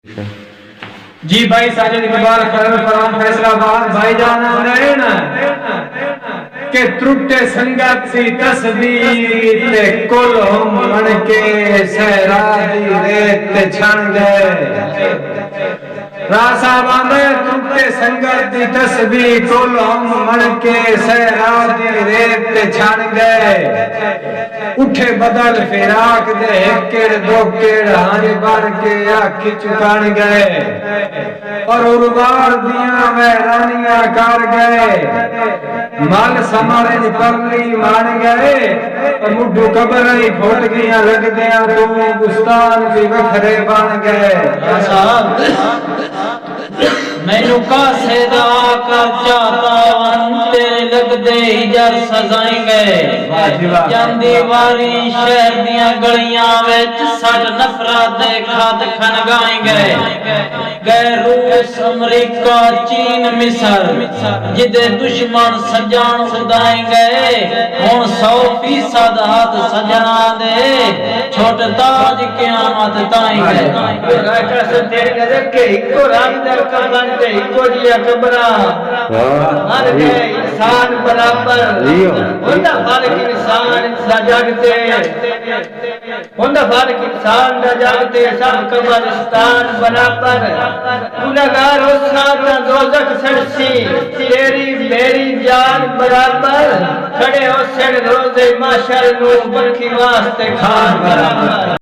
جی بھائی ساجد اقبال خرم فرام فیصلہ آباد بھائی جانا نین کہ ترٹے سنگت سی تسبیح تے کل ہم من کے سہرا دی ریت تے چھن گئے راسا باندے ترٹے سنگت دی تسبیح کل ہم من کے سہرا دی ریت تے چھن گئے اٹھے بدل فراق دے ایکڑ دوکڑ ہانج بن کے آکھی چکان گئے اور اروار دیاں ویرانیاں کر گئے مال سمارے پرلی مان گئے اور مڈو قبریں پھوٹ گیاں لگ دیاں تو گستان بھی وکھرے بن گئے میں نکا سے دعا کر چاہتا ہوں تیرے لگ دے ہجر سزائیں گئے جان دیواری شہر دیاں گلیاں ویچ سٹ نفرات دے کھاد کھنگائیں گئے گئے روس امریکہ چین مصر جدے دشمن سجان خدائیں گئے ہون 100% ہاتھ سجنا دے چھوٹ تاج قیامت تائیں گئے راکہ سے تیرے نظر کے ہکو رام در کبن تے ہکو جیا کبرا ہر گئے انسان برابر ہوندہ فارق انسان دا جاگتے ہوندہ فارق انسان دا جاگتے سب قبرستان برابر گناہگار ہو ساتھ دوزخ سڑسی تیری میری جان برابر کھڑے ہو سن روزے معاشر نو برکھی واسطے کھان برابر